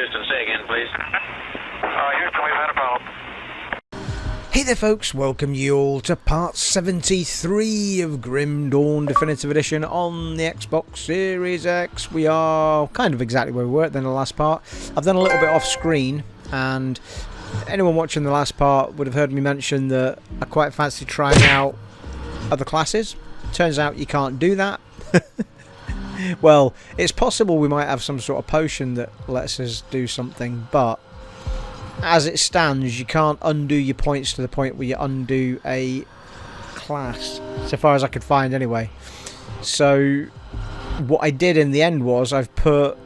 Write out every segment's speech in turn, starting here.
Houston, say again, please. Houston, we've had a problem. Hey there folks, welcome you all to part 73 of Grim Dawn Definitive Edition on the Xbox Series X. We are kind of exactly where we were in the last part. I've done a little bit off screen, and anyone watching the last part would have heard me mention that I quite fancy trying out other classes. Turns out you can't do that. Well, it's possible we might have some sort of potion that lets us do something, but as it stands, you can't undo your points to the point where you undo a class, so far as I could find anyway. So what I did in the end was I've put,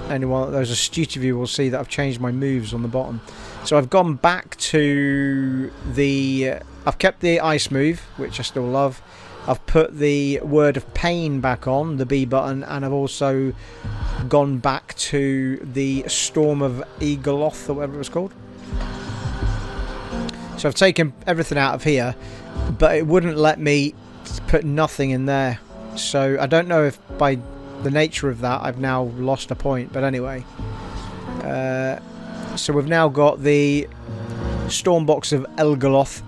anyone that was astute of you will see that I've changed my moves on the bottom. So I've gone back to the, I've kept the ice move, which I still love. I've put the Word of Pain back on, the B button, and I've also gone back to the Storm of Egoloth, or whatever it was called. So I've taken everything out of here, but it wouldn't let me put nothing in there. So I don't know if by the nature of that I've now lost a point, but anyway. So we've now got the Storm Box of Elgoloth.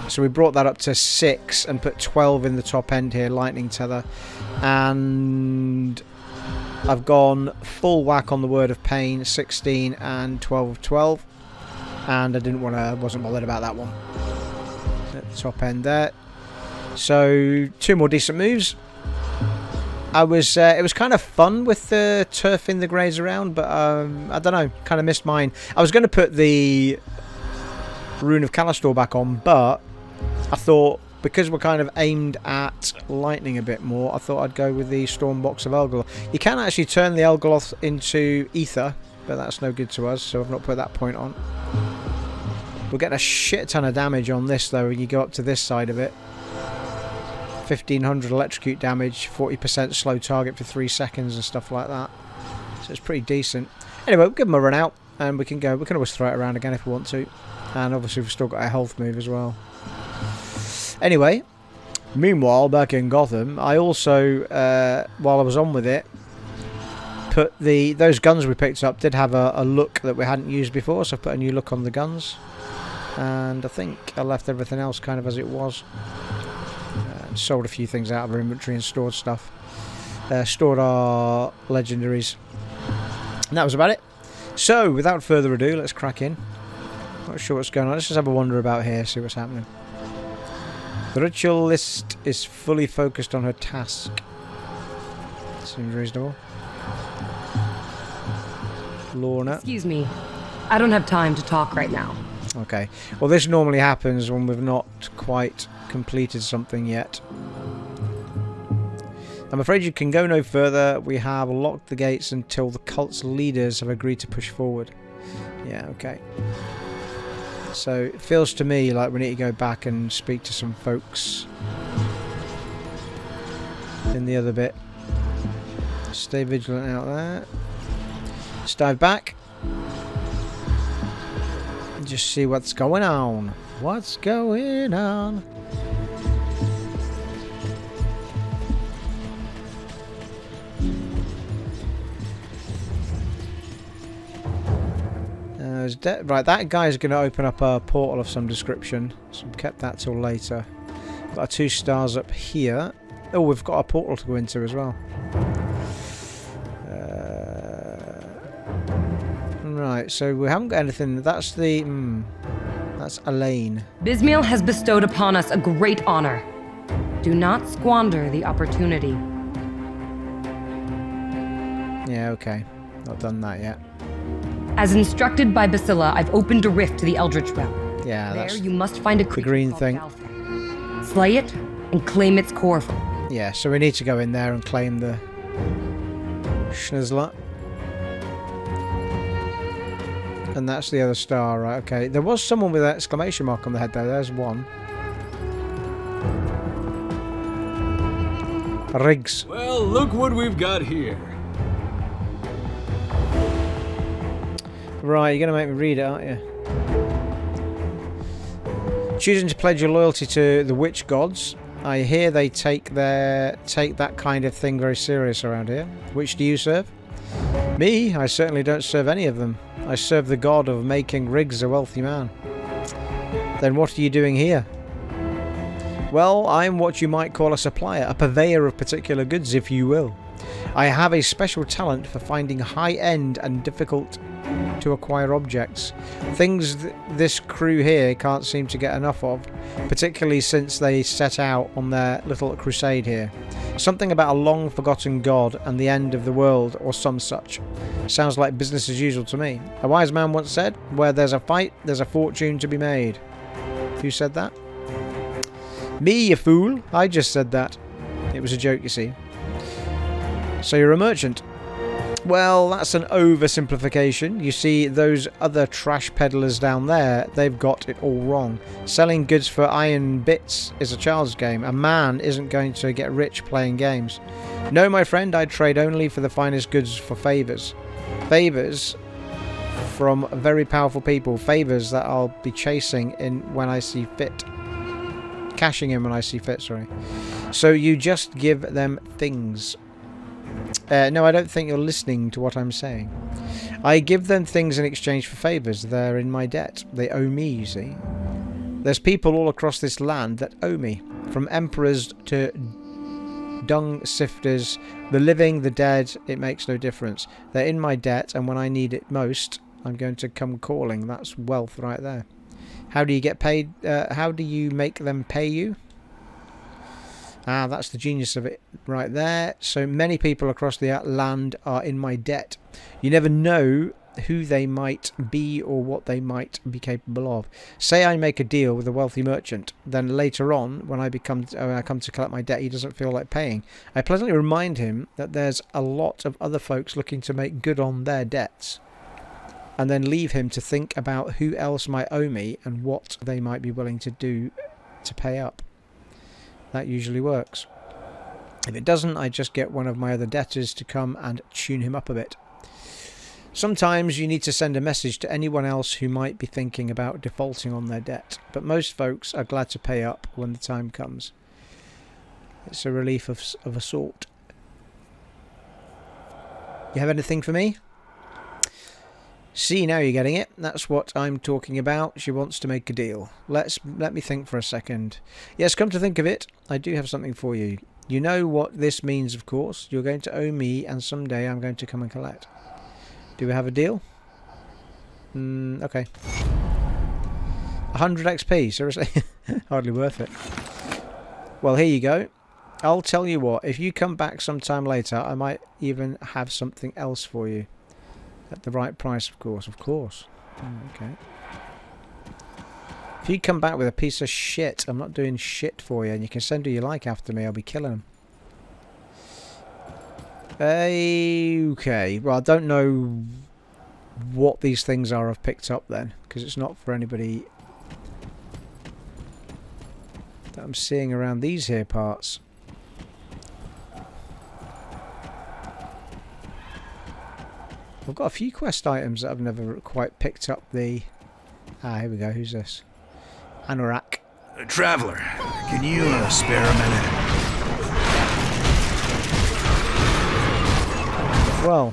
So we brought that up to 6 and put 12 in the top end here, lightning tether. And I've gone full whack on the Word of Pain, 16 and 12 of 12. And I wasn't bothered about that one. At the top end there. So 2 more decent moves. It was kind of fun with the turfing the grades around, but I don't know, kind of missed mine. I was going to put the Rune of Callistor back on, but I thought, because we're kind of aimed at lightning a bit more, I thought I'd go with the Storm Box of Elgoloth. You can actually turn the Elgoloth into ether, but that's no good to us, so I've not put that point on. We'll get a shit ton of damage on this though when you go up to this side of it. 1500 electrocute damage, 40% slow target for 3 seconds and stuff like that. So it's pretty decent. Anyway, we'll give them a run out and we can go. We can always throw it around again if we want to. And obviously we've still got a health move as well. Anyway, meanwhile, back in Gotham, I also, while I was on with it, put those guns we picked up did have a look that we hadn't used before, so I put a new look on the guns. And I think I left everything else kind of as it was. Sold a few things out of our inventory and stored stuff. Stored our legendaries. And that was about it. So, without further ado, let's crack in. Not sure what's going on. Let's just have a wander about here, see what's happening. The ritualist is fully focused on her task. Seems reasonable. Laurna. Excuse me. I don't have time to talk right now. Okay. Well, this normally happens when we've not quite completed something yet. I'm afraid you can go no further. We have locked the gates until the cult's leaders have agreed to push forward. Yeah, okay. So it feels to me like we need to go back and speak to some folks in the other bit. Stay vigilant out there. Let's dive back. And just see what's going on. What's going on? Right, that guy's going to open up a portal of some description, so we've kept that till later. Got 2 stars up here. Oh, we've got a portal to go into as well. Right, so we haven't got anything. That's the... that's Alain. Bysmiel has bestowed upon us a great honor. Do not squander the opportunity. Yeah, okay. Not done that yet. As instructed by Byscillas, I've opened a rift to the eldritch realm. Yeah, there that's you must find a the creature green called thing. Galfang. Slay it and claim its core. Yeah, so we need to go in there and claim the Schnizzler. And that's the other star, right? Okay. There was someone with an exclamation mark on the head, though. There's one. Riggs. Well, look what we've got here. Right, you're going to make me read it, aren't you? Choosing to pledge your loyalty to the witch gods. I hear they take that kind of thing very serious around here. Which do you serve? Me? I certainly don't serve any of them. I serve the god of making Riggs a wealthy man. Then what are you doing here? Well, I'm what you might call a supplier, a purveyor of particular goods, if you will. I have a special talent for finding high-end and difficult to acquire objects. Things this crew here can't seem to get enough of, particularly since they set out on their little crusade here. Something about a long-forgotten god and the end of the world or some such. Sounds like business as usual to me. A wise man once said, where there's a fight, there's a fortune to be made. Who said that? Me, you fool. I just said that. It was a joke, you see. So you're a merchant. Well, that's an oversimplification. You see, those other trash peddlers down there, they've got it all wrong. Selling goods for iron bits is a child's game. A man isn't going to get rich playing games. No, my friend, I trade only for the finest goods for favours. Favours from very powerful people. Favours that I'll be chasing in when I see fit. Cashing in when I see fit, sorry. So you just give them things. No, I don't think you're listening to what I'm saying. I give them things in exchange for favours. They're in my debt. They owe me, you see. There's people all across this land that owe me. From emperors to dung sifters, the living, the dead, it makes no difference. They're in my debt, and when I need it most, I'm going to come calling. That's wealth right there. How do you get paid? How do you make them pay you? Ah, that's the genius of it right there. So many people across the land are in my debt. You never know who they might be or what they might be capable of. Say I make a deal with a wealthy merchant, then later on, when I come to collect my debt, he doesn't feel like paying. I pleasantly remind him that there's a lot of other folks looking to make good on their debts, and then leave him to think about who else might owe me and what they might be willing to do to pay up. That usually works. If it doesn't, I just get one of my other debtors to come and tune him up a bit. Sometimes you need to send a message to anyone else who might be thinking about defaulting on their debt, but most folks are glad to pay up when the time comes. It's a relief of a sort. You have anything for me? See, now you're getting it. That's what I'm talking about. She wants to make a deal. Let me think for a second. Yes, come to think of it, I do have something for you. You know what this means, of course. You're going to owe me, and someday I'm going to come and collect. Do we have a deal? Okay. 100 XP, seriously? Hardly worth it. Well, here you go. I'll tell you what, if you come back sometime later, I might even have something else for you. At the right price, of course. Okay. If you come back with a piece of shit, I'm not doing shit for you, and you can send who you like after me, I'll be killing them. Okay. Well, I don't know what these things are I've picked up then, because it's not for anybody that I'm seeing around these here parts. I've got a few quest items that I've never quite picked up the... Ah, here we go. Who's this? Anotak. Traveler, can you spare a minute? Well,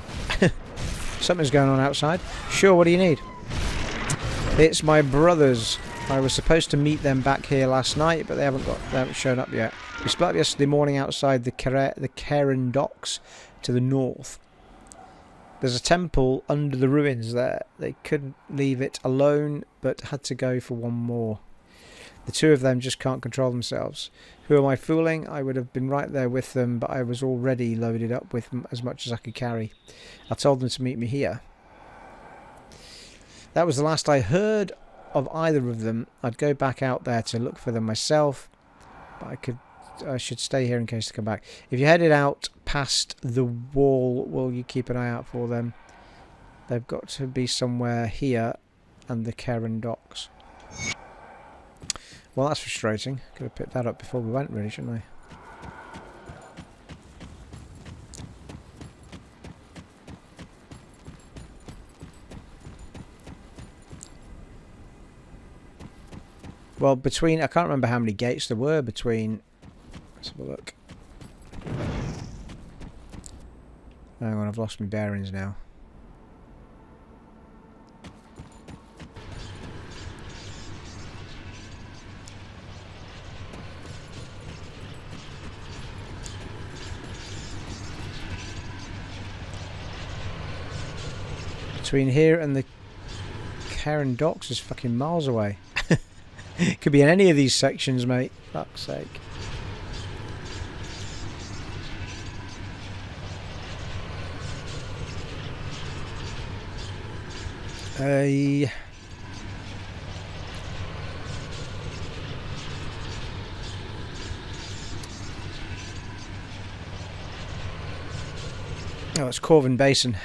something's going on outside. Sure, what do you need? It's my brothers. I was supposed to meet them back here last night, but they haven't shown up yet. We split up yesterday morning outside the Kargon docks to the north. There's a temple under the ruins there. They couldn't leave it alone, but had to go for one more. The two of them just can't control themselves. Who am I fooling? I would have been right there with them, but I was already loaded up with as much as I could carry. I told them to meet me here. That was the last I heard of either of them. I'd go back out there to look for them myself, but I should stay here in case they come back. If you headed out past the wall, will you keep an eye out for them? They've got to be somewhere here and the Kargon docks. Well, that's frustrating. Could have picked that up before we went, really, shouldn't I? Well, between... I can't remember how many gates there were between... Let's have a look. Hang on, I've lost my bearings now. Between here and the Kargon docks is fucking miles away. Could be in any of these sections, mate. Fuck's sake. Oh, it's Corvin Basin.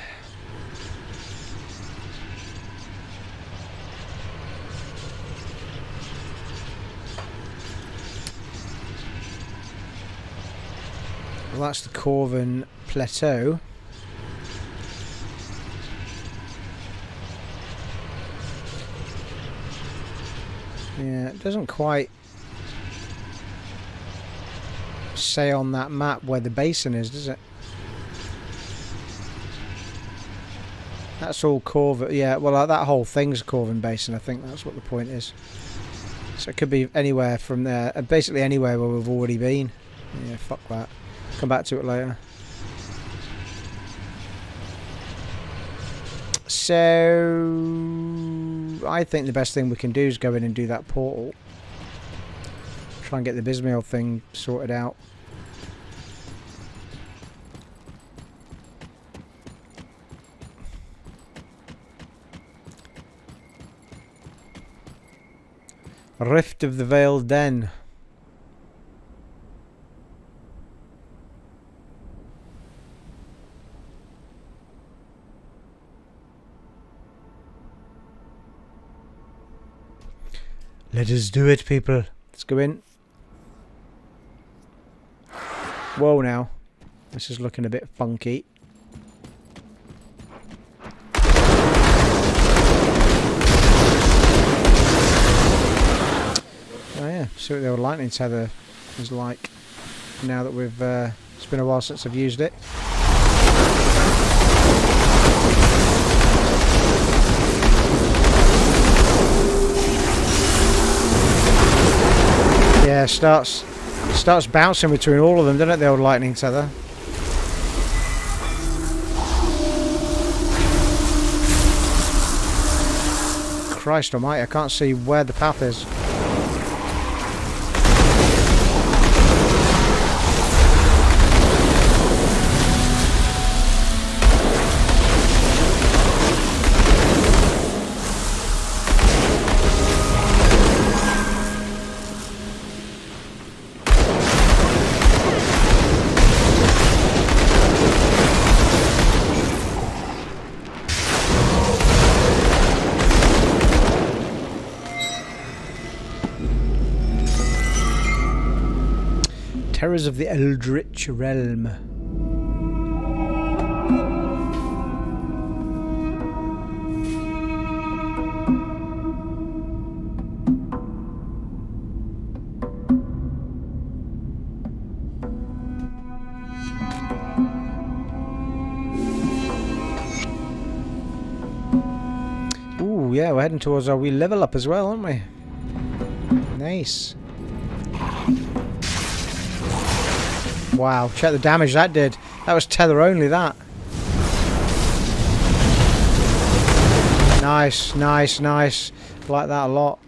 Well, that's the Corvin Plateau. Yeah, it doesn't quite say on that map where the basin is, does it? That's all Corvin. Yeah, well, that whole thing's Corvin Basin. I think that's what the point is. So it could be anywhere from there. Basically anywhere where we've already been. Yeah, fuck that. Come back to it later. So I think the best thing we can do is go in and do that portal. Try and get the bysmiel thing sorted out. Rift of the Veiled Den. Let us do it, people. Let's go in. Whoa, now. This is looking a bit funky. Oh yeah, see what the old lightning tether is like now that we've it's been a while since I've used it. Yeah, starts bouncing between all of them, doesn't it, the old lightning tether? Christ almighty, I can't see where the path is. Terrors of the eldritch realm. Ooh, yeah, we're heading towards our wee level up as well, aren't we? Nice. Wow, check the damage that did. That was tether only, that. Nice, nice, nice. Like that a lot.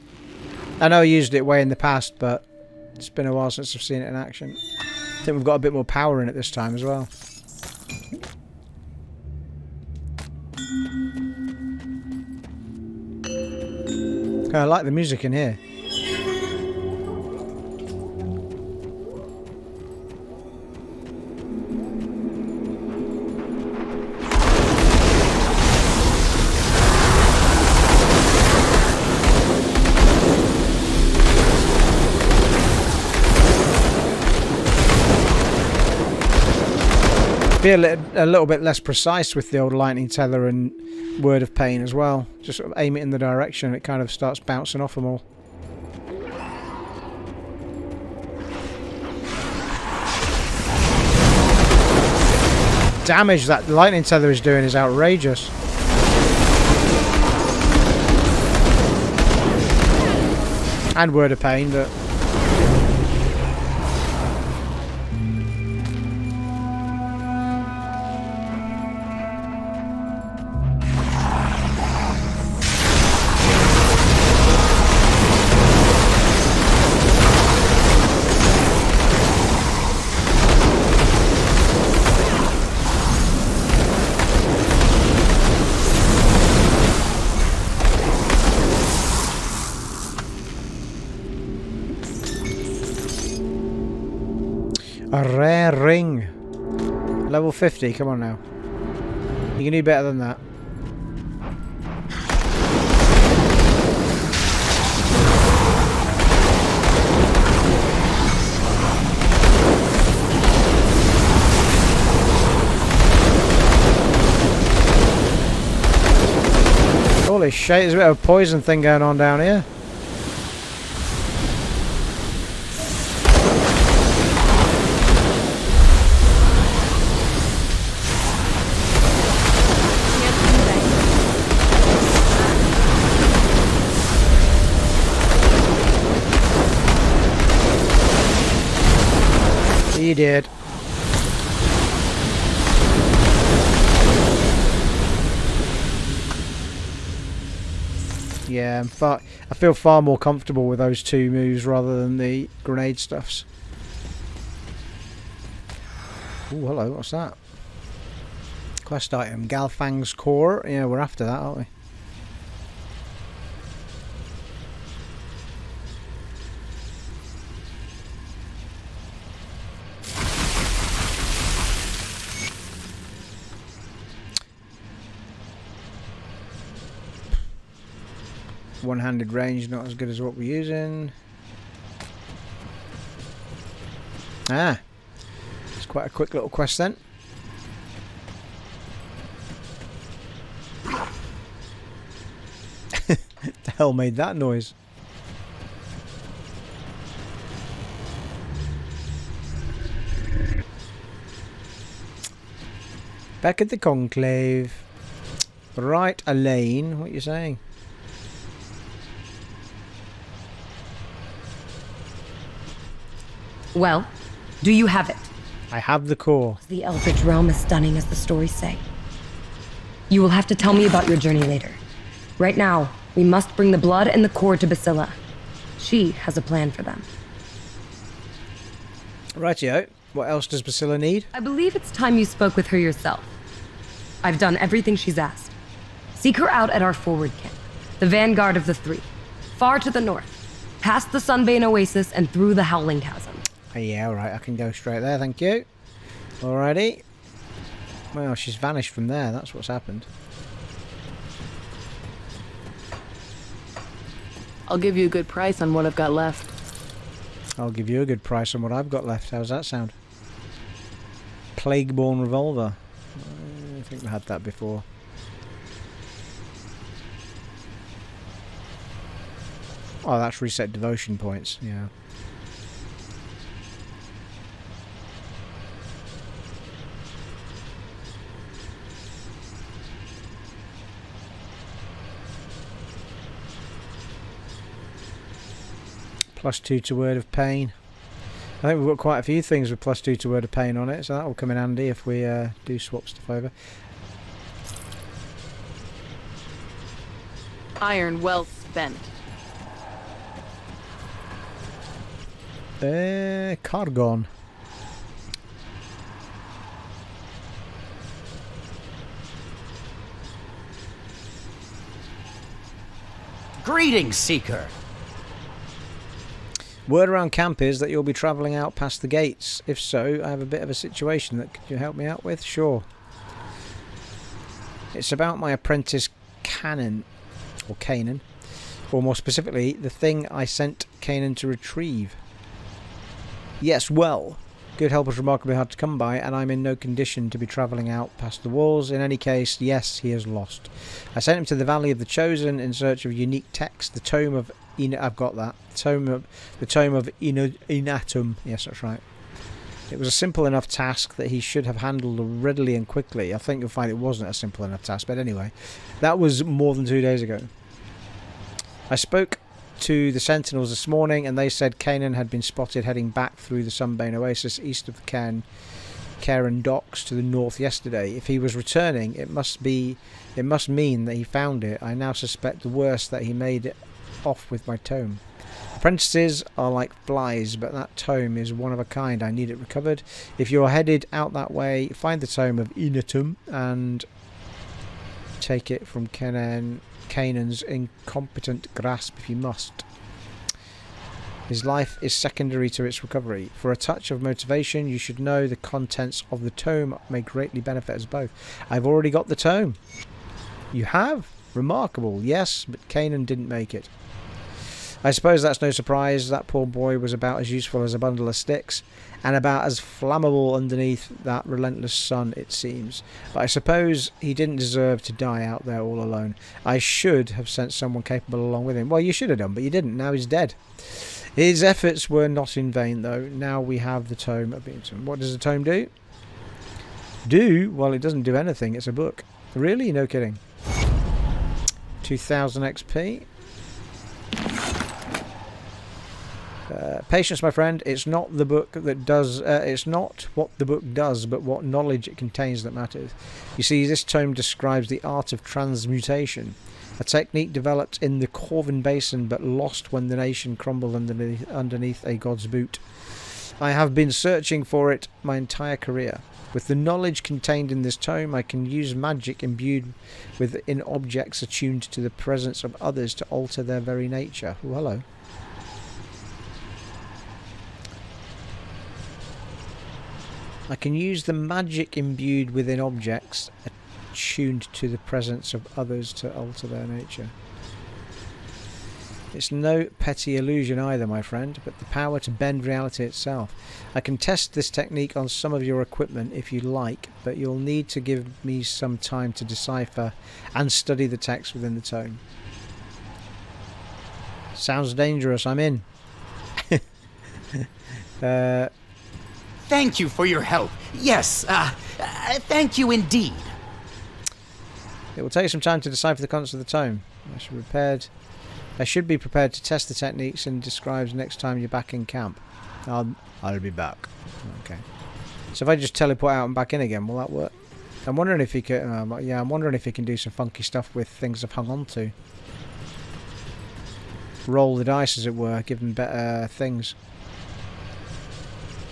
I know I used it way in the past, but it's been a while since I've seen it in action. I think we've got a bit more power in it this time as well. I like the music in here. Be a little bit less precise with the old lightning tether and word of pain as well. Just sort of aim it in the direction, it kind of starts bouncing off them all. damage that lightning tether is doing is outrageous. And word of pain, but... A rare ring. Level 50, come on now. You can do better than that. Holy shit, there's a bit of a poison thing going on down here. You did. Yeah, but I feel far more comfortable with those two moves rather than the grenade stuffs. Oh, hello, what's that? Quest item, Galfangs core. Yeah, we're after that, aren't we? One-handed range, not as good as what we're using. Ah, it's quite a quick little quest then. The hell made that noise? Back at the conclave. Right, Alain, what are you saying? Well, do you have it? I have the core. The eldritch realm is stunning, as the stories say. You will have to tell me about your journey later. Right now, we must bring the blood and the core to Byscillas. She has a plan for them. Rightio. What else does Byscillas need? I believe it's time you spoke with her yourself. I've done everything she's asked. Seek her out at our forward camp, the Vanguard of the Three, far to the north, past the Sunbane Oasis and through the Howling Chasm. Oh, yeah, alright, I can go straight there, thank you. Alrighty. Well, she's vanished from there, that's what's happened. I'll give you a good price on what I've got left. I'll give you a good price on what I've got left. How's that sound? Plagueborn revolver. I think we had that before. Oh, that's reset devotion points, yeah. +2 to word of pain. I think we've got quite a few things with +2 to word of pain on it, so that will come in handy if we do swap stuff over. Iron well spent. Kargon. Greetings, Seeker. Word around camp is that you'll be travelling out past the gates. If so, I have a bit of a situation that could you help me out with? Sure. It's about my apprentice Canaan, or Canaan, or more specifically, the thing I sent Canaan to retrieve. Yes, well, good help is remarkably hard to come by, and I'm in no condition to be travelling out past the walls. In any case, yes, he is lost. I sent him to the Valley of the Chosen in search of unique text, the tome of I've got that. The tome of Inatum. Yes, that's right. It was a simple enough task that he should have handled readily and quickly. I think you'll find it wasn't a simple enough task, but anyway, that was more than 2 days ago. I spoke to the Sentinels this morning, and they said Kanan had been spotted heading back through the Sunbane Oasis east of the Cairn docks to the north yesterday. If he was returning, it must mean that he found it. I now suspect the worst, that he made it off with my tome. Apprentices are like flies, but that tome is one of a kind. I need it recovered. If you're headed out that way, find the tome of Enatum and take it from Kanan's incompetent grasp if you must. His life is secondary to its recovery. For a touch of motivation, you should know the contents of the tome may greatly benefit us both. I've already got the tome. You have? Remarkable. Yes, but Kanan didn't make it. I suppose that's no surprise. That poor boy was about as useful as a bundle of sticks, and about as flammable underneath that relentless sun, it seems. But I suppose he didn't deserve to die out there all alone. I should have sent someone capable along with him. Well, you should have done, but you didn't. Now he's dead. His efforts were not in vain, though. Now we have the tome of Beaton. What does the tome do? Well, it doesn't do anything. It's a book. Really? No kidding. 2000 XP. Patience, my friend. It's not the book that does. It's not what the book does, but what knowledge it contains that matters. You see, this tome describes the art of transmutation, a technique developed in the Corvin Basin, but lost when the nation crumbled underneath a god's boot. I have been searching for it my entire career. With the knowledge contained in this tome, I can use magic imbued within objects attuned to the presence of others to alter their very nature. Oh, hello. I can use the magic imbued within objects attuned to the presence of others to alter their nature. It's no petty illusion either, my friend, but the power to bend reality itself. I can test this technique on some of your equipment if you like, but you'll need to give me some time to decipher and study the text within the tome. Sounds dangerous, I'm in. Thank you for your help. Yes, thank you indeed. It will take some time to decipher the contents of the tome. I should be prepared to test the techniques and describes next time you're back in camp. I'll be back. Okay. So if I just teleport out and back in again, will that work? I'm wondering if he can. Yeah, I'm wondering if he can do some funky stuff with things I've hung on to. Roll the dice, as it were, give them better things.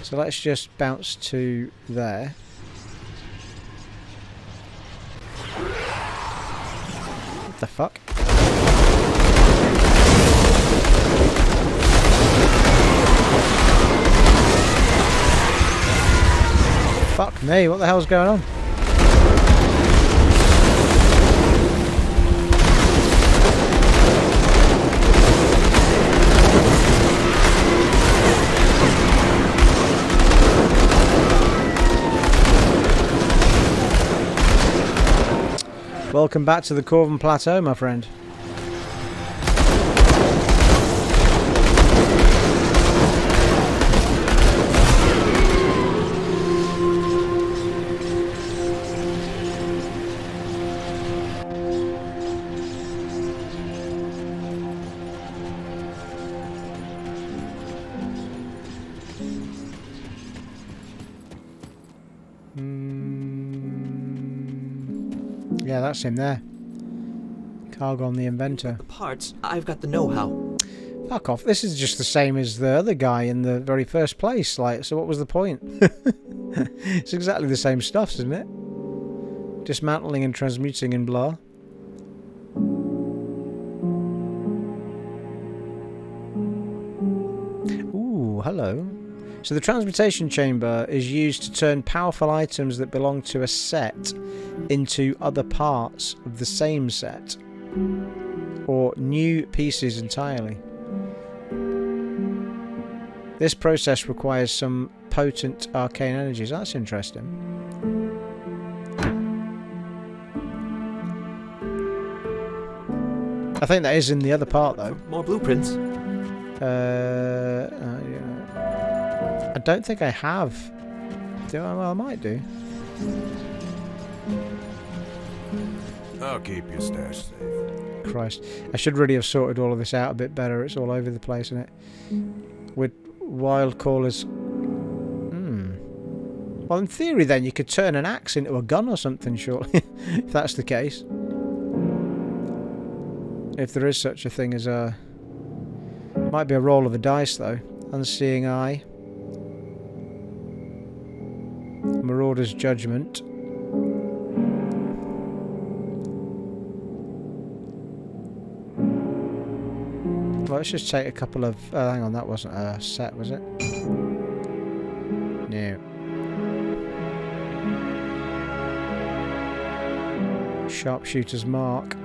So let's just bounce to there. What the fuck? Fuck me, what the hell's going on? Welcome back to the Corvin Plateau, my friend. Yeah, that's him there. Kargon the inventor. The parts, I've got the know-how. Fuck off. This is just the same as the other guy in the very first place. Like, so what was the point? It's exactly the same stuff, isn't it? Dismantling and transmuting and blah. Ooh, hello. So the transmutation chamber is used to turn powerful items that belong to a set into other parts of the same set, or new pieces entirely. This process requires some potent arcane energies. That's interesting. I think that is in the other part, though. More blueprints. Yeah. I don't think I have Well, I might do. I'll keep your stash safe. Christ. I should really have sorted all of this out a bit better. It's all over the place, isn't it? With wild callers. Well, in theory, then, you could turn an axe into a gun or something, surely. If that's the case. If there is such a thing as a... Might be a roll of the dice, though. Unseeing Eye. Marauder's Judgment. Well, let's just take a couple of... hang on, that wasn't a set, was it? No. Sharpshooter's Mark.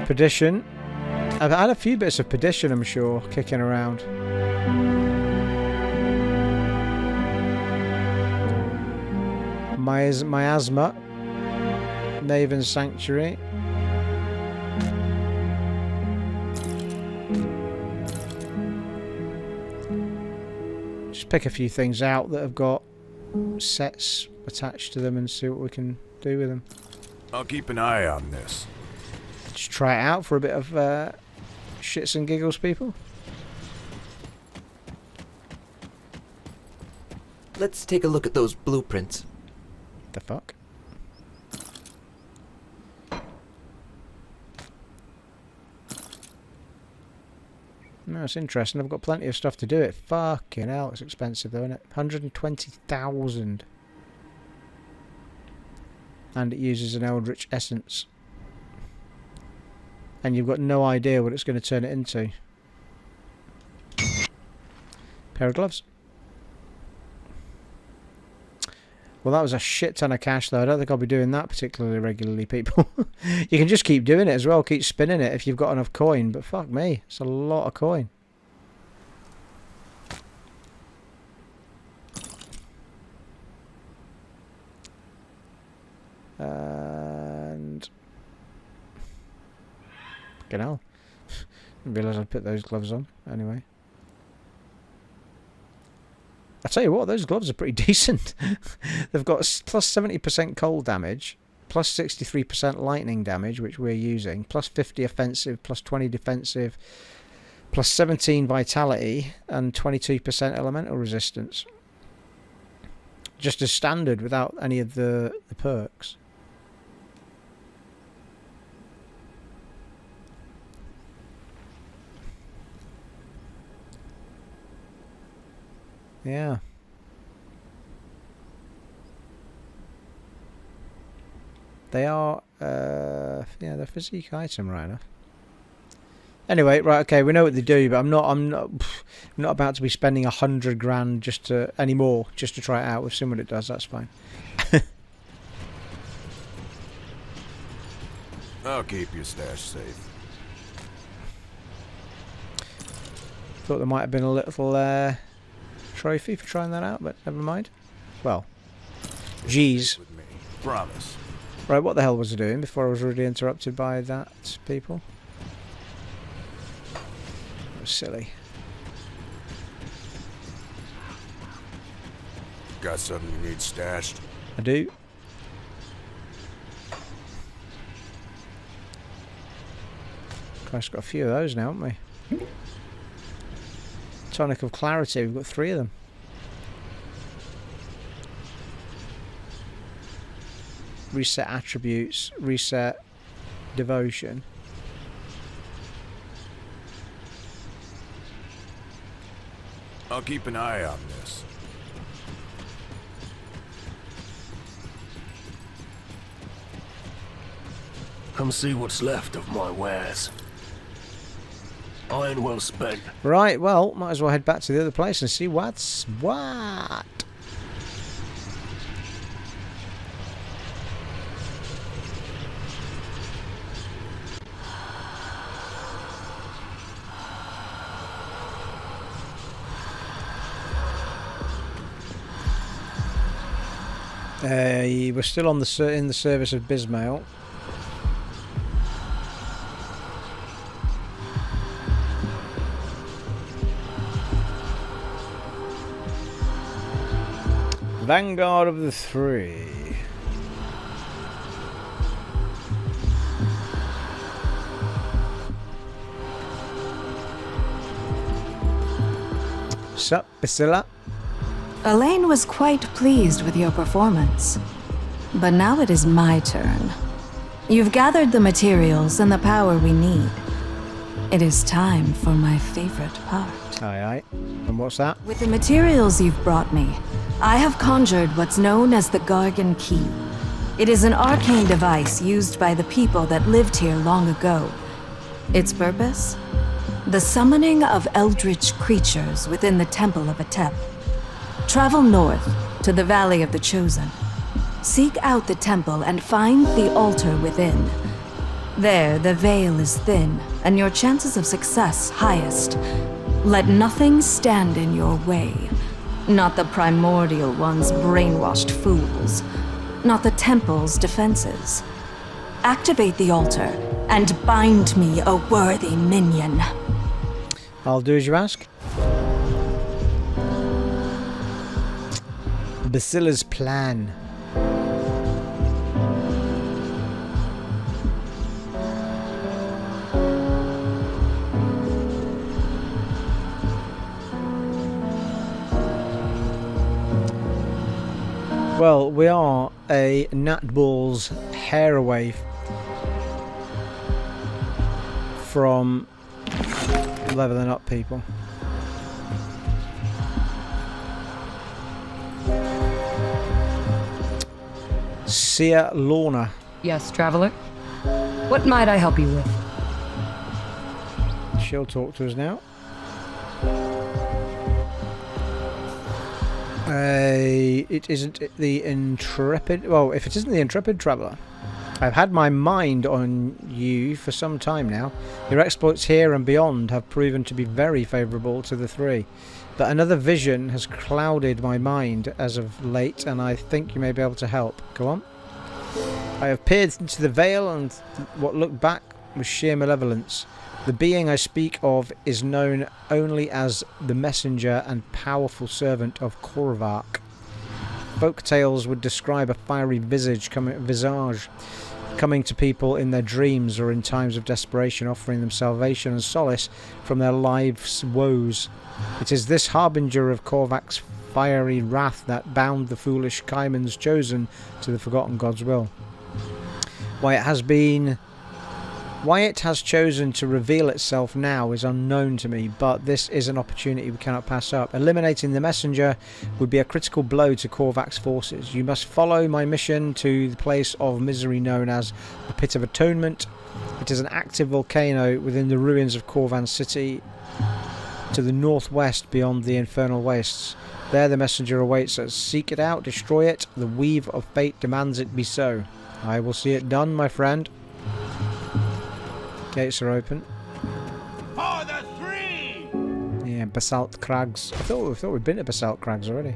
Perdition. I've had a few bits of Perdition, I'm sure, kicking around. Miasma. Maven's Sanctuary. Just pick a few things out that have got sets attached to them and see what we can do with them. I'll keep an eye on this. Just try it out for a bit of shits and giggles, people. Let's take a look at those blueprints. The fuck? No, it's interesting. I've got plenty of stuff to do it. Fucking hell, it's expensive though, isn't it? 120,000. And it uses an eldritch essence. And you've got no idea what it's going to turn it into. Pair of gloves. Well, that was a shit ton of cash, though. I don't think I'll be doing that particularly regularly, people. You can just keep doing it as well. Keep spinning it if you've got enough coin. But fuck me, it's a lot of coin. And... fucking hell. Didn't realise I'd put those gloves on. Anyway. I tell you what, those gloves are pretty decent. They've got plus 70% cold damage, plus 63% lightning damage, which we're using, plus 50 offensive, plus 20 defensive, plus 17 vitality, and 22% elemental resistance. Just as standard without any of the perks. Yeah. They are, yeah, they're physique item, right enough. Anyway, right, okay, we know what they do, but I'm not about to be spending 100 grand just to anymore just to try it out. We've seen what it does. That's fine. I'll keep your stash safe. Thought there might have been a little trophy for trying that out, but never mind. Well, geez. With me. Promise. Right, what the hell was I doing before I was really interrupted by that, people? That was silly. Got something you need stashed? I do. Christ, got a few of those now, haven't we? Tonic of Clarity, we've got 3 of them. Reset attributes, reset devotion. I'll keep an eye on this. Come see what's left of my wares. Iron well spent. Right, well, might as well head back to the other place and see what's what. We're still on in the service of bysmiel. Vanguard of the Three. Sup, Byscillas? Alain was quite pleased with your performance. But now it is my turn. You've gathered the materials and the power we need. It is time for my favorite part. Aye, aye. And what's that? With the materials you've brought me, I have conjured what's known as the Kargon key. It is an arcane device used by the people that lived here long ago. Its purpose? The summoning of eldritch creatures within the Temple of Atep. Travel north to the Valley of the Chosen. Seek out the temple and find the altar within. There, the veil is thin, and your chances of success highest. Let nothing stand in your way. Not the primordial one's brainwashed fools. Not the temple's defenses. Activate the altar, and bind me a worthy minion. I'll do as you ask. Byscillas' plan. Well, we are a Natball's hair away from leveling up people. Seer Laurna. Yes, traveler? What might I help you with? She'll talk to us now. It isn't the intrepid... Well, if it isn't the intrepid traveller, I've had my mind on you for some time now. Your exploits here and beyond have proven to be very favourable to the three. But another vision has clouded my mind as of late, and I think you may be able to help. Go on. I have peered into the veil, and what looked back was sheer malevolence. The being I speak of is known only as the messenger and powerful servant of Korvark. Folk tales would describe a fiery visage coming to people in their dreams or in times of desperation, offering them salvation and solace from their life's woes. It is this harbinger of Korvak's fiery wrath that bound the foolish Kaiman's chosen to the forgotten God's will. Why it has chosen to reveal itself now is unknown to me, but this is an opportunity we cannot pass up. Eliminating the messenger would be a critical blow to Korvak's forces. You must follow my mission to the place of misery known as the Pit of Atonement. It is an active volcano within the ruins of Korvan City to the northwest beyond the infernal wastes. There the messenger awaits us. Seek it out, destroy it. The weave of fate demands it be so. I will see it done, my friend. Gates are open. For the three! Yeah, Basalt Crags. I thought we'd been to Basalt Crags already.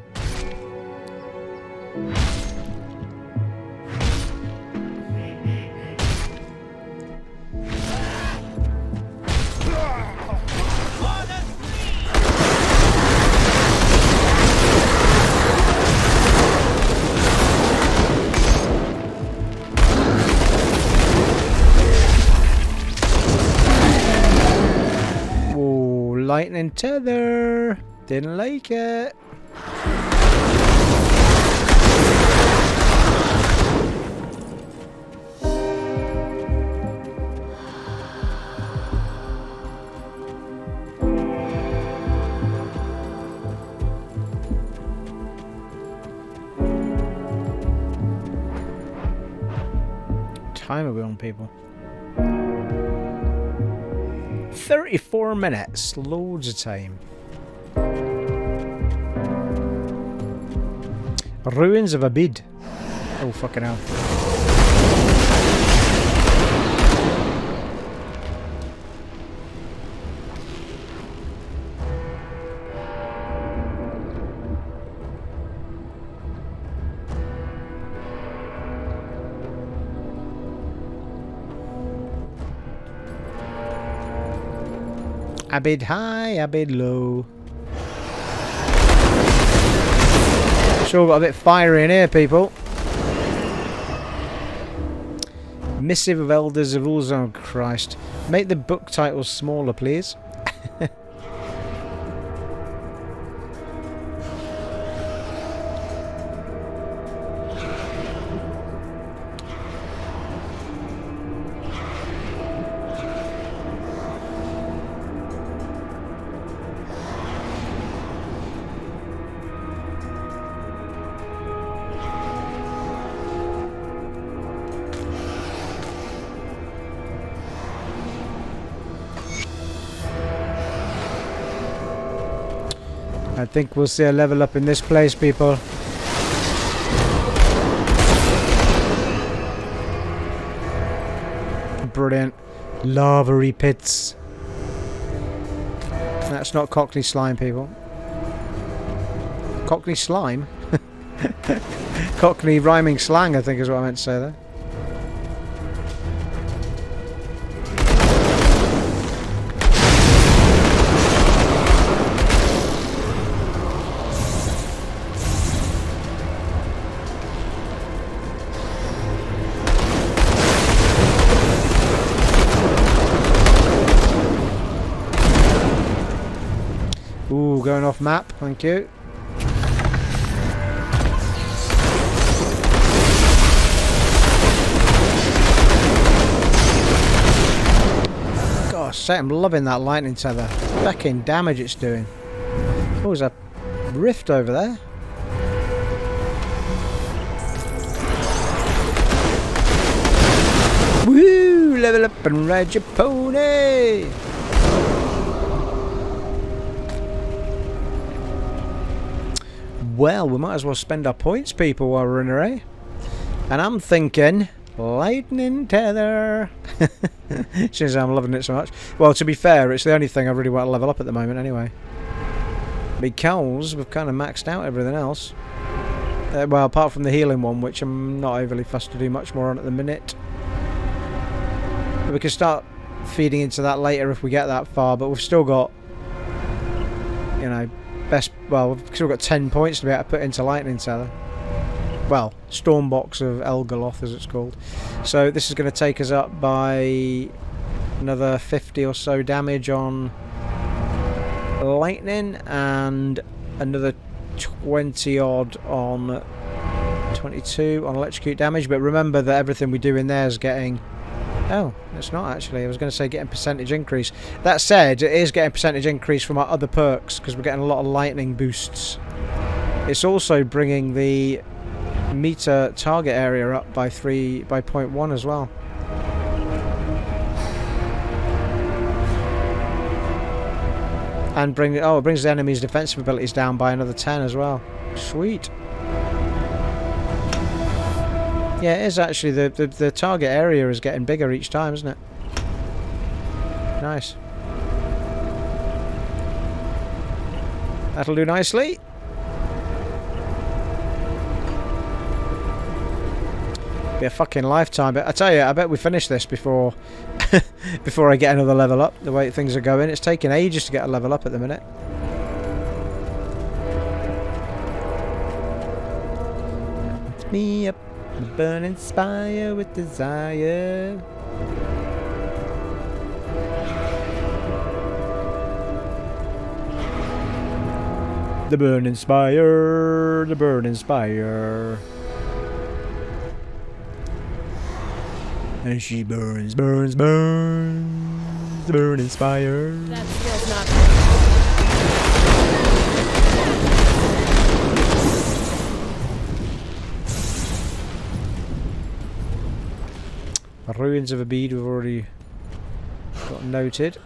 Lightning tether. Didn't like it. Time are we on, people? 34 minutes, loads of time. Ruins of Abyd. Oh, fucking hell. Abyd high, abyd low. Sure got a bit fiery in here, people. Missive of Elders of Ulzuins. Oh, Christ. Make the book titles smaller, please. I think we'll see a level up in this place, people. Brilliant. Lavary pits. That's not Cockney slime, people. Cockney slime? Cockney rhyming slang, I think is what I meant to say there. Ooh, going off map, thank you. Gosh, I'm loving that lightning tether. Fucking damage it's doing. Oh, there's a rift over there. Woo! Level up and ride your pony! Well, we might as well spend our points, people, while we're in her, eh? And I'm thinking, lightning tether. Since I'm loving it so much. Well, to be fair, it's the only thing I really want to level up at the moment, anyway. Because we've kind of maxed out everything else. Well, apart from the healing one, which I'm not overly fussed to do much more on at the minute. But we can start feeding into that later if we get that far, but we've still got, you know, we've still got 10 points to be able to put into lightning tether. Well, Stormbox of Elgaloth as it's called. So this is going to take us up by another 50 or so damage on lightning and another 20 odd on 22 on electrocute damage. But remember that everything we do in there is getting... Oh, it's not actually. I was going to say getting percentage increase. That said, it is getting percentage increase from our other perks because we're getting a lot of lightning boosts. It's also bringing the meter target area up by 0.1 as well. And it brings the enemy's defensive abilities down by another 10 as well. Sweet. Yeah, it is actually. The target area is getting bigger each time, isn't it? Nice. That'll do nicely. Be a fucking lifetime, but I tell you, I bet we finish this before before I get another level up. The way things are going, it's taking ages to get a level up at the minute. Lift me up. The burning spire with desire. The burning spire, the burning spire. And she burns, burns, burns. The burning spire. That feels not The ruins of Abyd we've already got noted.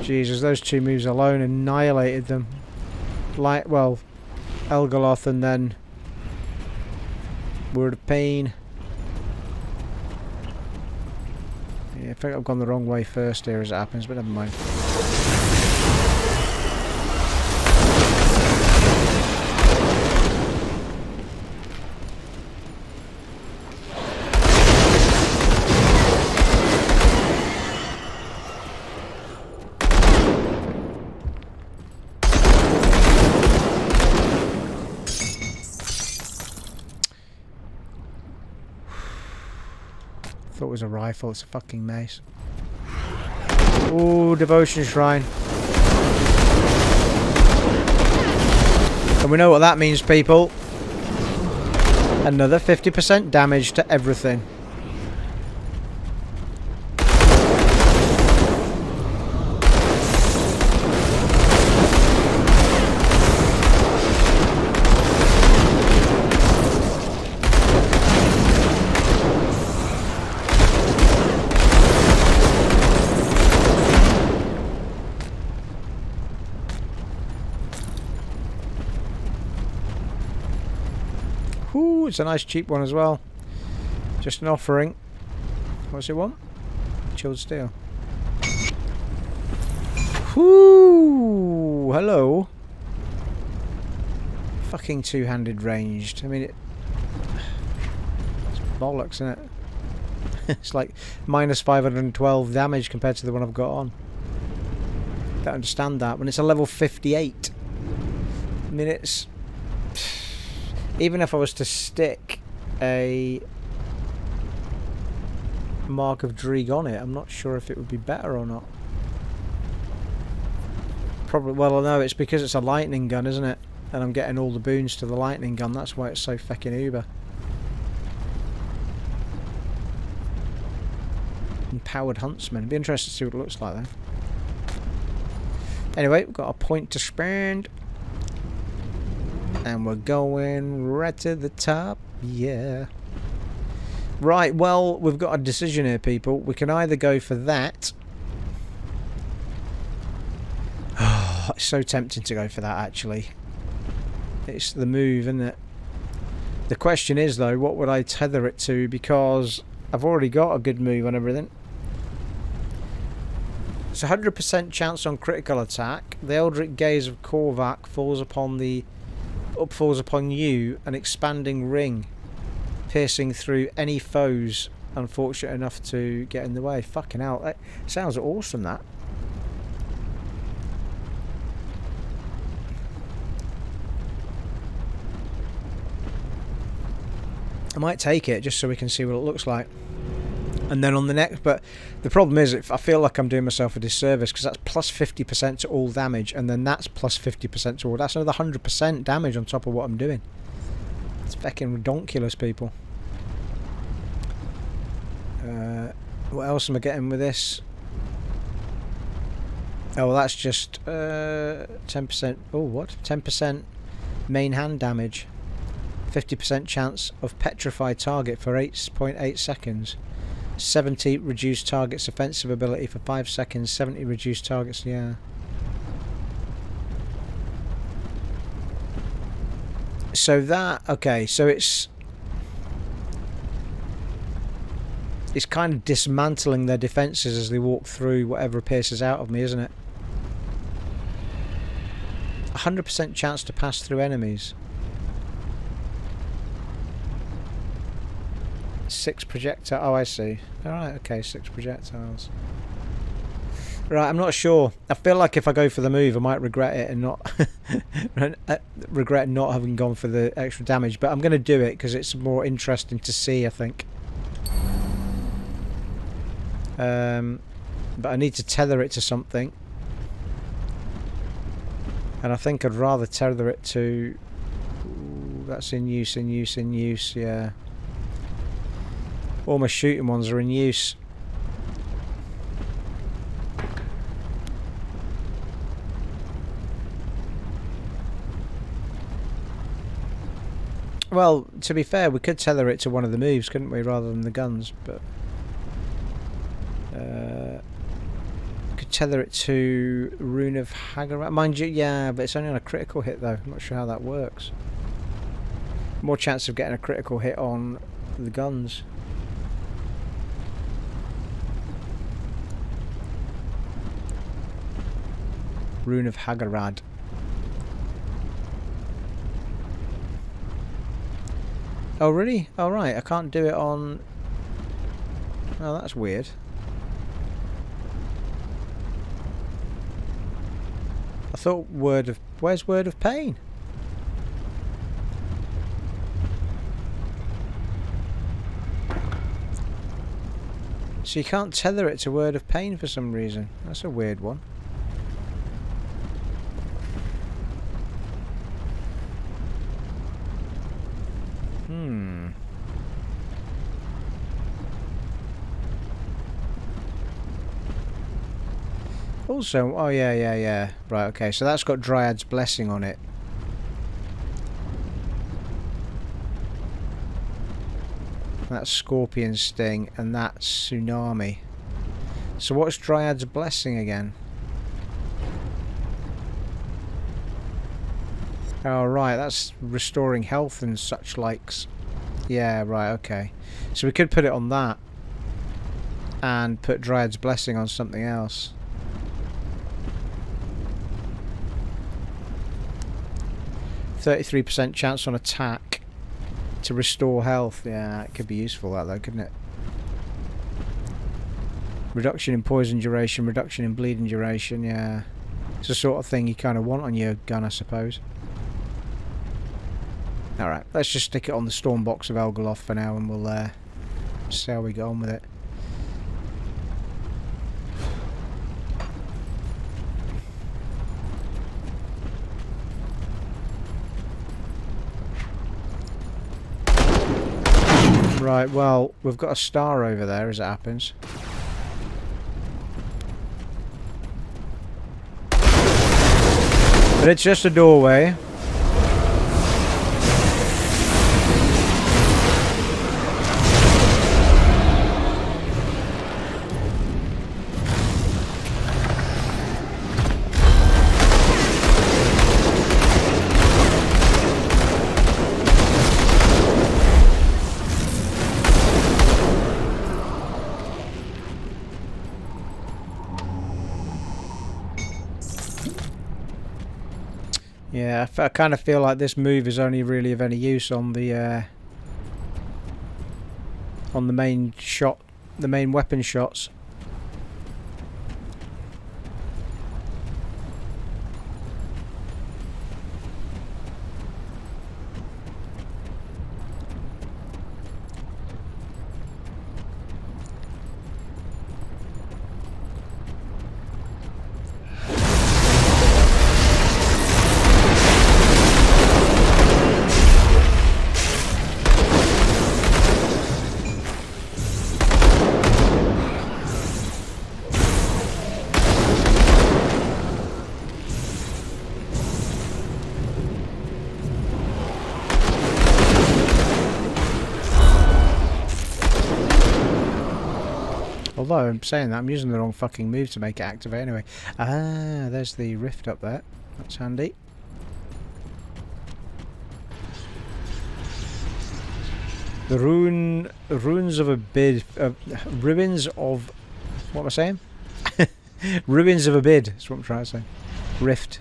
Jesus, those two moves alone annihilated them. Like, well, Elgaloth and then Word of Pain. Yeah, I think I've gone the wrong way first here as it happens, but never mind. Thought it was a rifle, it's a fucking mace. Ooh, devotion shrine. And we know what that means, people. Another 50% damage to everything. Ooh, it's a nice cheap one as well. Just an offering. What's it want? Chilled steel. Whoo! Hello. Fucking two-handed ranged. I mean, it's bollocks, isn't it? It's like minus 512 damage compared to the one I've got on. Don't understand that when it's a level 58. I mean, it's... Even if I was to stick a Mark of Drieg on it, I'm not sure if it would be better or not. Probably, well, I know it's because it's a lightning gun, isn't it? And I'm getting all the boons to the lightning gun, that's why it's so fucking uber. Empowered Huntsman. Be interested to see what it looks like though. Anyway, we've got a point to spend. And we're going right to the top, yeah. Right, well, we've got a decision here, people. We can either go for that. Oh, it's so tempting to go for that, actually. It's the move, isn't it? The question is, though, what would I tether it to? Because I've already got a good move on everything. It's 100% chance on critical attack. The Eldritch Gaze of Korvac falls upon you, an expanding ring, piercing through any foes unfortunate enough to get in the way. Fucking hell, that sounds awesome, that. I might take it just so we can see what it looks like. And then on the next, but the problem is, I feel like I'm doing myself a disservice because that's plus 50% to all damage, and then that's plus 50% to all. That's another 100% damage on top of what I'm doing. It's fucking ridiculous, people. What else am I getting with this? Oh, well, that's just 10%. Oh, what? 10% main hand damage. 50% chance of petrify target for 8.8 seconds. 70 reduced targets offensive ability for 5 seconds. 70 reduced targets, yeah. So that, okay, so it's kind of dismantling their defences as they walk through whatever pierces out of me, isn't it? 100% chance to pass through enemies. 6 projectiles. Oh, I see. Alright, okay, 6 projectiles. Right, I'm not sure. I feel like if I go for the move, I might regret it and not regret not having gone for the extra damage. But I'm going to do it because it's more interesting to see, I think. But I need to tether it to something. And I think I'd rather tether it to... Ooh, that's in use, yeah. All my shooting ones are in use. Well, to be fair, we could tether it to one of the moves, couldn't we, rather than the guns, but... could tether it to Rune of Hagarat. Mind you, yeah, but it's only on a critical hit, though. I'm not sure how that works. More chance of getting a critical hit on the guns. Rune of Hagarad. Oh really? Oh right, I can't do it on... Oh, that's weird. I thought Word of... Where's Word of Pain? So you can't tether it to Word of Pain for some reason. That's a weird one. Also, oh yeah. Right, okay, so that's got Dryad's Blessing on it. That's Scorpion Sting, and that's Tsunami. So what's Dryad's Blessing again? Oh right, that's restoring health and such likes. Yeah, right, okay. So we could put it on that. And put Dryad's Blessing on something else. %33% chance on attack to restore health. Yeah, it could be useful that though, couldn't it? Reduction in poison duration, reduction in bleeding duration, yeah. It's the sort of thing you kind of want on your gun, I suppose. Alright, let's just stick it on the storm box of Elgaloth for now and we'll see how we go on with it. Right, well, we've got a star over there as it happens. But it's just a doorway. Yeah, I kind of feel like this move is only really of any use on the main shot, the main weapon shots. Although I'm saying that, I'm using the wrong fucking move to make it activate anyway. Ah, there's the rift up there. That's handy. The ruins of abyd, ruins of, what am I saying? Ruins of abyd, that's what I'm trying to say. Rift.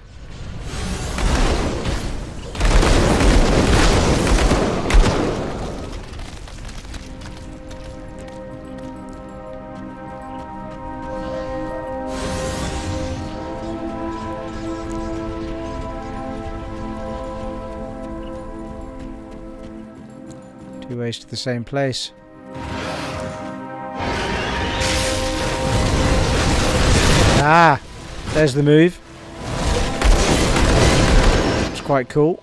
Two ways to the same place. Ah, there's the move. It's quite cool.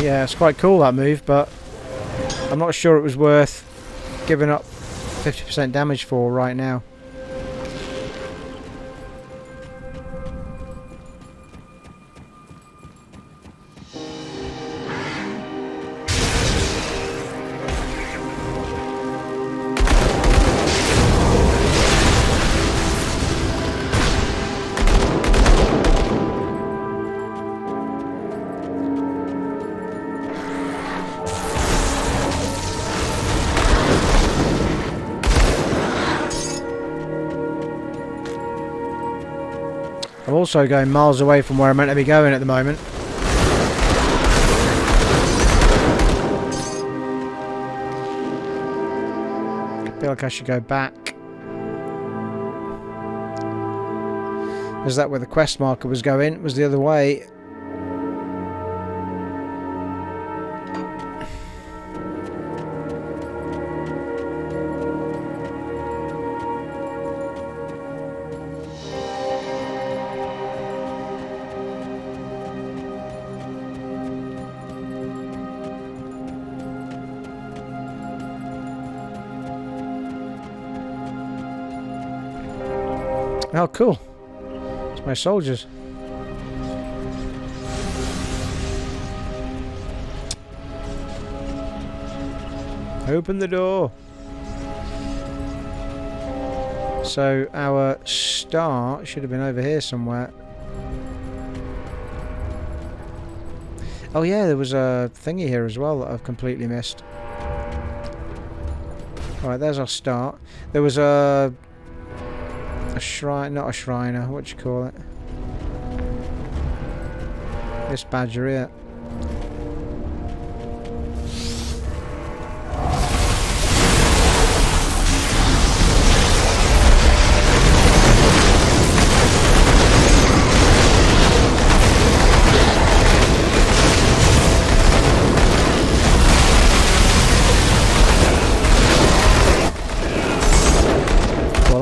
Yeah, it's quite cool that move, but I'm not sure it was worth giving up 50% damage for right now. I'm also going miles away from where I'm meant to be going at the moment. I feel like I should go back. Is that where the quest marker was going? It was the other way. Oh, cool. It's my soldiers. Open the door. So our start should have been over here somewhere. Oh yeah, there was a thingy here as well that I've completely missed. Alright, there's our start. There was a shrine, not a shriner, what do you call it? This badger here.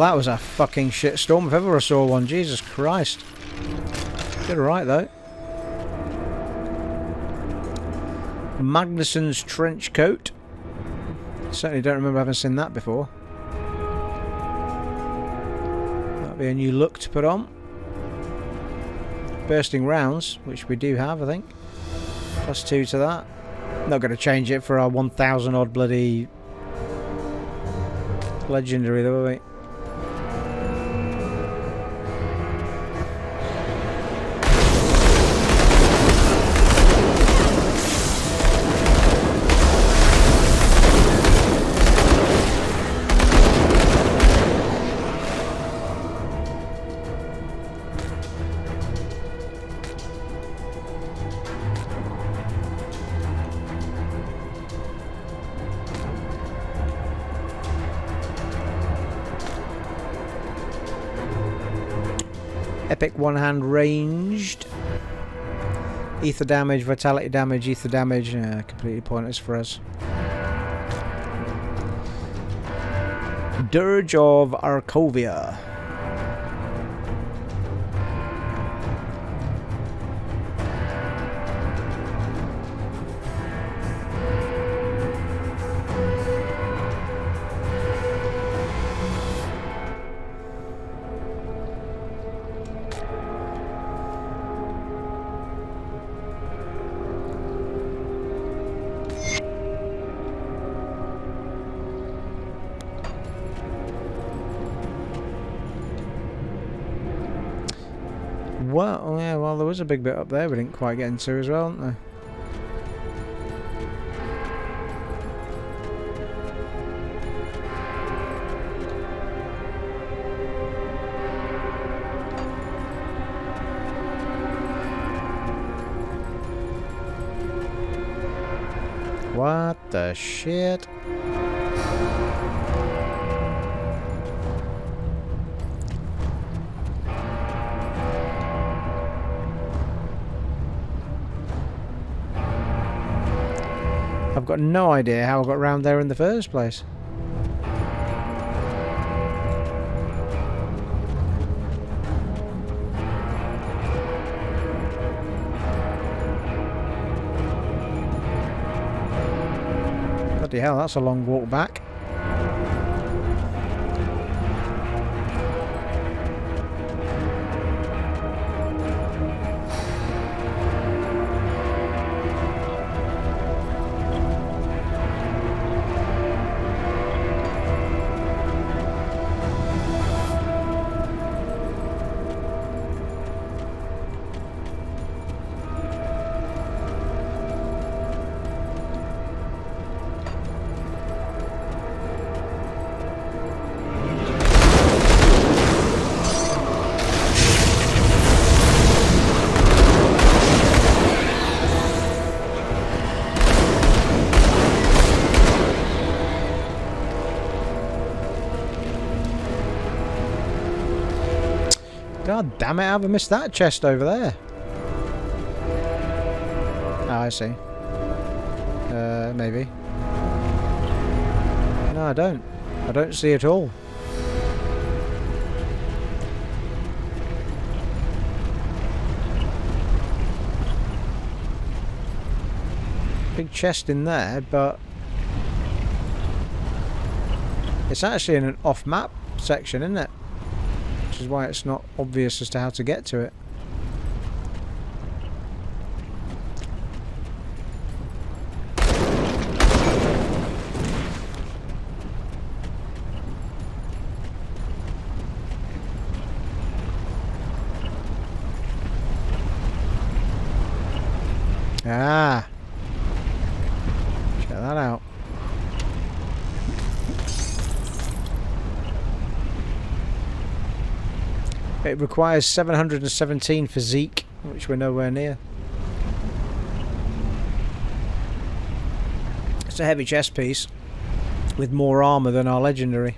That was a fucking shitstorm if ever I saw one. Jesus Christ. Did alright though. Magnuson's trench coat. Certainly don't remember having seen that before. That'll be a new look to put on. Bursting rounds, which we do have, I think. +2 to that. Not going to change it for our 1,000 odd bloody legendary though, are we? Epic one-hand ranged. Ether damage, vitality damage, ether damage. Completely pointless for us. Dirge of Arkovia. Well, yeah, well, there was a big bit up there we didn't quite get into as well, wasn't there? What the shit? I've got no idea how I got round there in the first place. Bloody hell, that's a long walk back. God damn it, I've missed that chest over there. Oh, I see. Maybe. No, I don't. I don't see it all. Big chest in there, but it's actually in an off-map section, isn't it? Which is why it's not obvious as to how to get to it. Ah, check that out. It requires 717 physique, which we're nowhere near. It's a heavy chest piece with more armour than our legendary.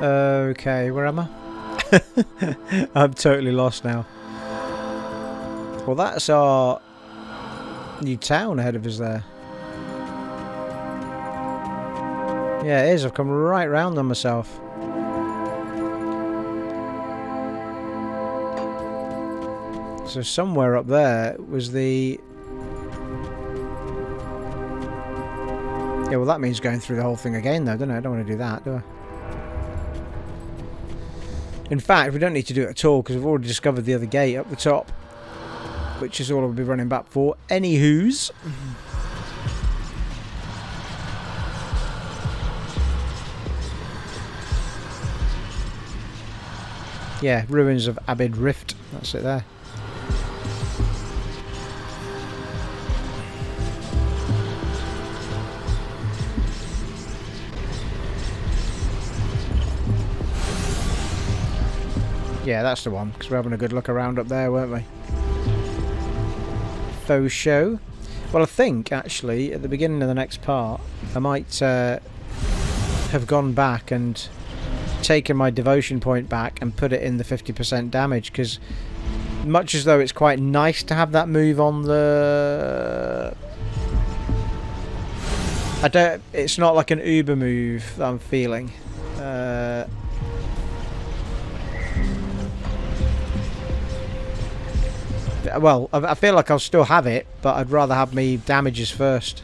Okay, where am I? I'm totally lost now. Well, that's our new town ahead of us there. Yeah, it is. I've come right round on myself. So somewhere up there was the... Yeah, well that means going through the whole thing again though, doesn't it? I don't want to do that, do I? In fact, we don't need to do it at all because we've already discovered the other gate up the top, which is all I'll be running back for. Anywho's. Yeah, ruins of Abyd Rift. That's it there. Yeah, that's the one, because we're having a good look around up there, weren't we? Faux show. Well, I think, actually, at the beginning of the next part, I might have gone back and taken my devotion point back and put it in the 50% damage, because much as though it's quite nice to have that move on the... It's not like an uber move that I'm feeling. Well, I feel like I'll still have it, but I'd rather have me damages first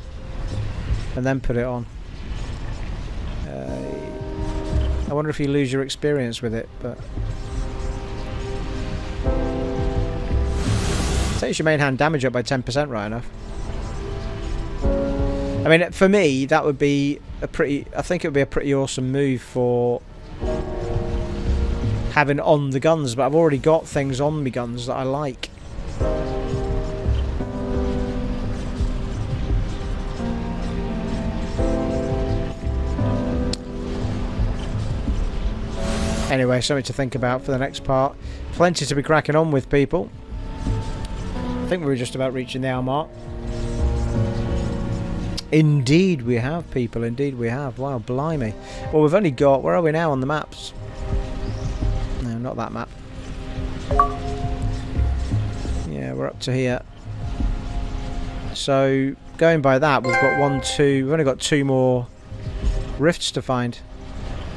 and then put it on. I wonder if you lose your experience with it, but it takes your main hand damage up by 10%, right enough. I mean, for me, that would be a pretty... I think it would be a pretty awesome move for having on the guns, but I've already got things on my guns that I like. Anyway, something to think about for the next part. Plenty to be cracking on with, people. think we were just about reaching the hour mark. Indeed we have, people. Indeed we have. Wow, blimey. Well, we've only got... Where are we now on the maps? No, not that map. Yeah, we're up to here. So, going by that, we've got 1, 2... We've only got 2 more rifts to find.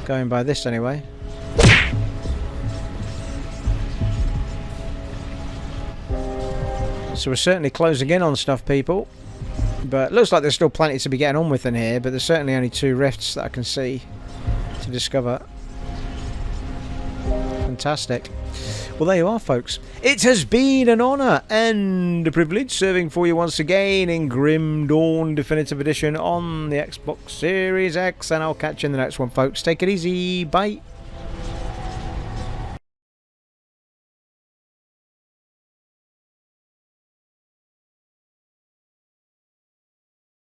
Going by this, anyway. So we're certainly closing in on stuff, people. But it looks like there's still plenty to be getting on with in here, but there's certainly only 2 rifts that I can see to discover. Fantastic. Well, there you are, folks. It has been an honour and a privilege serving for you once again in Grim Dawn Definitive Edition on the Xbox Series X, and I'll catch you in the next one, folks. Take it easy. Bye.